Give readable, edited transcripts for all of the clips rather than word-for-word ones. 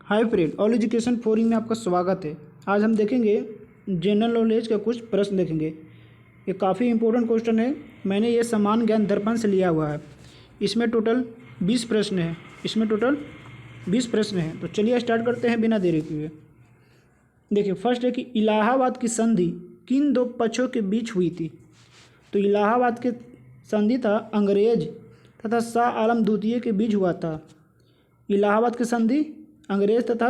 Hi friend, all education forum में आपका स्वागत है। आज हम देखेंगे जनरल नॉलेज का कुछ प्रश्न देखेंगे। ये काफ़ी इंपॉर्टेंट क्वेश्चन है। मैंने ये समान ज्ञान दर्पण से लिया हुआ है। इसमें टोटल 20 प्रश्न हैं। तो चलिए स्टार्ट करते हैं बिना देरी किए। देखिए, फर्स्ट है कि इलाहाबाद की संधि किन दो पक्षों के बीच हुई थी। तो इलाहाबाद की संधि था अंग्रेज तथा शाह आलम द्वितीय के बीच हुआ था। इलाहाबाद की संधि अंग्रेज तथा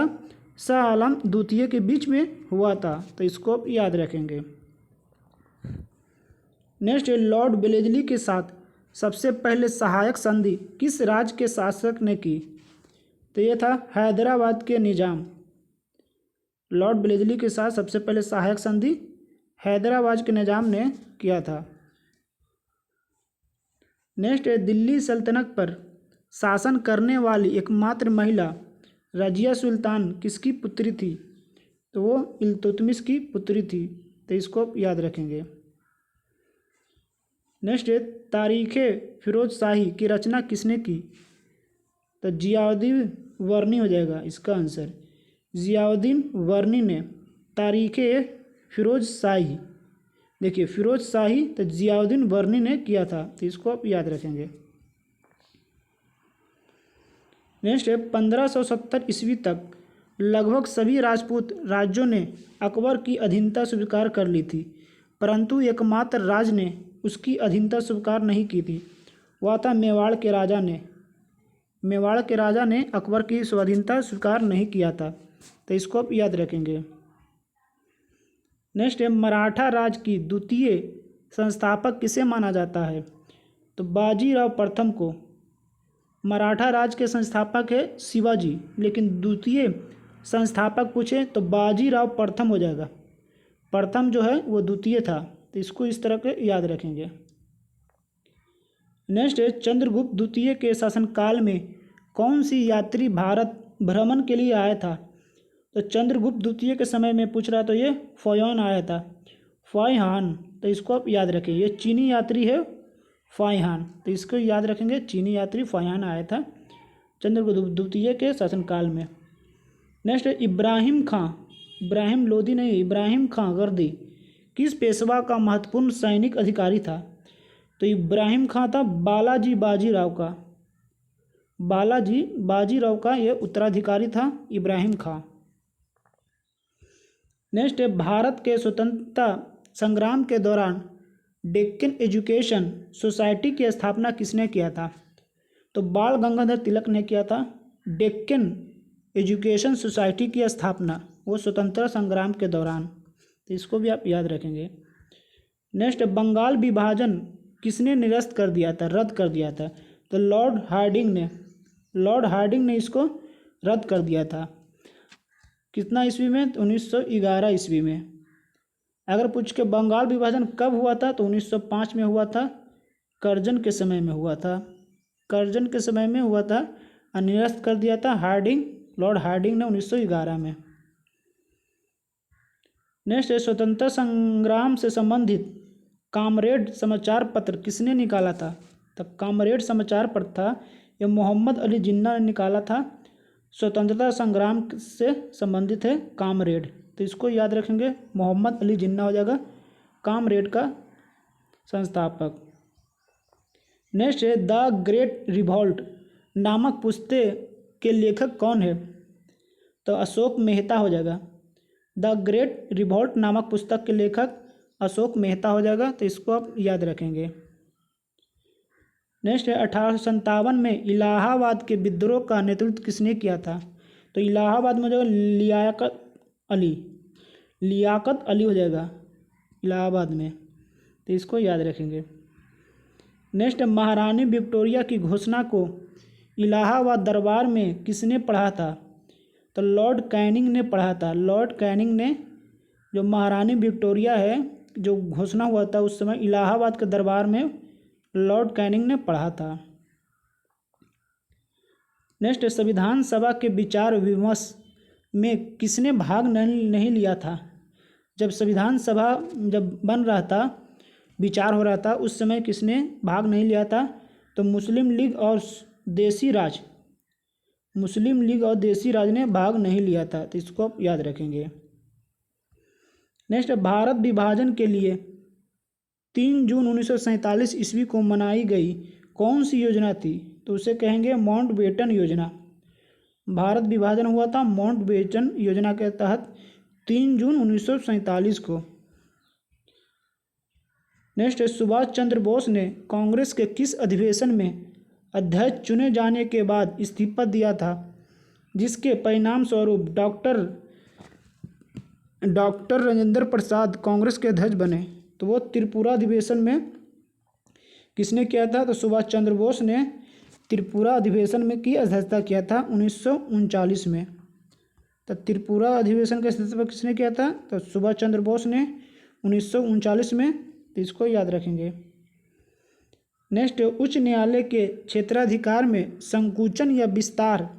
शाह आलम द्वितीय के बीच में हुआ था, तो इसको आप याद रखेंगे। नेक्स्ट है, लॉर्ड वेलेस्ली के साथ सबसे पहले सहायक संधि किस राज्य के शासक ने की। तो ये था हैदराबाद के निजाम। लॉर्ड वेलेस्ली के साथ सबसे पहले सहायक संधि हैदराबाद के निजाम ने किया था। नेक्स्ट है, दिल्ली सल्तनत पर शासन करने वाली एकमात्र महिला रजिया सुल्तान किसकी पुत्री थी। तो वो इल्तुतमिश की पुत्री थी, तो इसको आप याद रखेंगे। नेक्स्ट है, तारीख़े फिरोज शाही की रचना किसने की। तो जियाउद्दीन वर्नी हो जाएगा इसका आंसर। जियाउद्दीन वर्नी ने तारीख़े फिरोज शाही, देखिए फिरोज शाही तो जियाउद्दीन वर्नी ने किया था, तो इसको आप याद रखेंगे। नेक्स्ट है, 1570 ईस्वी तक लगभग सभी राजपूत राज्यों ने अकबर की अधीनता स्वीकार कर ली थी, परंतु एकमात्र राज्य ने उसकी अधीनता स्वीकार नहीं की थी, वह था मेवाड़ के राजा ने। मेवाड़ के राजा ने अकबर की स्वाधीनता स्वीकार नहीं किया था, तो इसको आप याद रखेंगे। नेक्स्ट है, मराठा राज की द्वितीय संस्थापक किसे माना जाता है। तो बाजीराव प्रथम को। मराठा राज के संस्थापक है शिवाजी, लेकिन द्वितीय संस्थापक पूछे तो बाजीराव प्रथम हो जाएगा। प्रथम जो है वो द्वितीय था, तो इसको इस तरह के याद रखेंगे। नेक्स्ट है, चंद्रगुप्त द्वितीय के शासनकाल में कौन सी यात्री भारत भ्रमण के लिए आया था। तो चंद्रगुप्त द्वितीय के समय में पूछ रहा तो ये फॉयन आया था, फाइहान, तो इसको आप याद रखें। ये चीनी यात्री है फाइहान, तो इसको याद रखेंगे। चीनी यात्री फाइहान आया था चंद्रगुप्त द्वितीय के शासनकाल में। नेक्स्ट है, इब्राहिम खां, इब्राहिम लोदी नहीं, इब्राहिम खां गर्दी किस पेशवा का महत्वपूर्ण सैनिक अधिकारी था। तो इब्राहिम खां था बालाजी बाजीराव का। बालाजी बाजीराव का ये उत्तराधिकारी था इब्राहिम खां। नेक्स्ट है, भारत के स्वतंत्रता संग्राम के दौरान डेक्कन एजुकेशन सोसाइटी की स्थापना किसने किया था। तो बाल गंगाधर तिलक ने किया था डेक्कन एजुकेशन सोसाइटी की स्थापना, वो स्वतंत्रता संग्राम के दौरान, तो इसको भी आप याद रखेंगे। नेक्स्ट, बंगाल विभाजन किसने निरस्त कर दिया था, रद्द कर दिया था। तो लॉर्ड हार्डिंग ने इसको रद्द कर दिया था। कितना ईस्वी में, तो 1911 ईस्वी में। अगर पूछ के बंगाल विभाजन कब हुआ था, तो 1905 में हुआ था, कर्जन के समय में हुआ था। कर्जन के समय में हुआ था और निरस्त कर दिया था लॉर्ड हार्डिंग ने 1911 में। नेक्स्ट है, स्वतंत्रता संग्राम से संबंधित कामरेड समाचार पत्र किसने निकाला था। तब कामरेड समाचार पत्र था यह मोहम्मद अली जिन्ना ने निकाला था। स्वतंत्रता संग्राम से संबंधित है कामरेड, तो इसको याद रखेंगे। मोहम्मद अली जिन्ना हो जाएगा कामरेड का संस्थापक। नेक्स्ट है, द ग्रेट रिवॉल्ट नामक पुस्तक के लेखक कौन है। तो अशोक मेहता हो जाएगा। द ग्रेट रिवॉल्ट नामक पुस्तक के लेखक अशोक मेहता हो जाएगा, तो इसको आप याद रखेंगे। नेक्स्ट है, 1857 में इलाहाबाद के विद्रोह का नेतृत्व किसने किया था। तो इलाहाबाद में जो लियाकत अली हो जाएगा इलाहाबाद में, तो इसको याद रखेंगे। नेक्स्ट, महारानी विक्टोरिया की घोषणा को इलाहाबाद दरबार में किसने पढ़ा था। तो लॉर्ड कैनिंग ने पढ़ा था। लॉर्ड कैनिंग ने, जो महारानी विक्टोरिया है, जो घोषणा हुआ था उस समय इलाहाबाद के दरबार में लॉर्ड कैनिंग ने पढ़ा था। नेक्स्ट, संविधान सभा के विचार विमर्श में किसने भाग नहीं लिया था। जब संविधान सभा जब बन रहा था, विचार हो रहा था, उस समय किसने भाग नहीं लिया था। तो मुस्लिम लीग और देसी राज मुस्लिम लीग और देसी राज ने भाग नहीं लिया था, तो इसको आप याद रखेंगे। नेक्स्ट, भारत विभाजन के लिए 3 जून 1947 ईस्वी को मनाई गई कौन सी योजना थी? तो उसे कहेंगे माउंटबेटन योजना। भारत विभाजन हुआ था माउंटबेटन योजना के तहत 3 जून 1947 को। नेक्स्ट, सुभाष चंद्र बोस ने कांग्रेस के किस अधिवेशन में अध्यक्ष चुने जाने के बाद इस्तीफा दिया था, जिसके परिणाम स्वरूप डॉक्टर राजेंद्र प्रसाद कांग्रेस के अध्यक्ष बने? तो वो त्रिपुरा अधिवेशन में किसने किया था? तो सुभाष चंद्र बोस ने त्रिपुरा अधिवेशन में की अध्यक्षता किया था 1939 में। तो त्रिपुरा अधिवेशन का अध्यक्षता किसने किया था? तो सुभाष चंद्र बोस ने 1939 में। तो इसको याद रखेंगे। नेक्स्ट, उच्च न्यायालय के क्षेत्राधिकार में संकुचन या विस्तार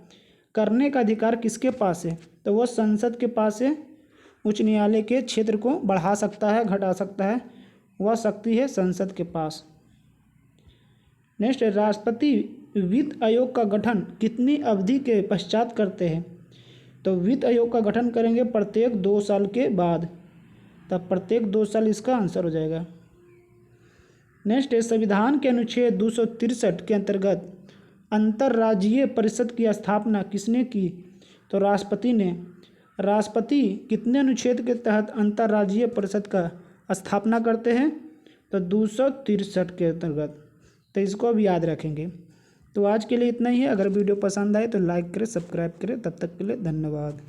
करने का अधिकार किसके पास है? तो वह संसद के पास है। उच्च न्यायालय के क्षेत्र को बढ़ा सकता है, घटा सकता है, वह शक्ति है संसद के पास। नेक्स्ट, राष्ट्रपति वित्त आयोग का गठन कितनी अवधि के पश्चात करते हैं? तो वित्त आयोग का गठन करेंगे प्रत्येक 2 साल के बाद। तब प्रत्येक 2 साल इसका आंसर हो जाएगा। नेक्स्ट, संविधान के अनुच्छेद 263 के अंतर्गत अंतर्राज्यीय परिषद की स्थापना किसने की? तो राष्ट्रपति ने। राष्ट्रपति कितने अनुच्छेद के तहत अंतर्राज्यीय परिषद का स्थापना करते हैं? तो 263 के अंतर्गत। तो इसको अब याद रखेंगे। तो आज के लिए इतना ही है। अगर वीडियो पसंद आए तो लाइक करें, सब्सक्राइब करें। तब तक के लिए धन्यवाद।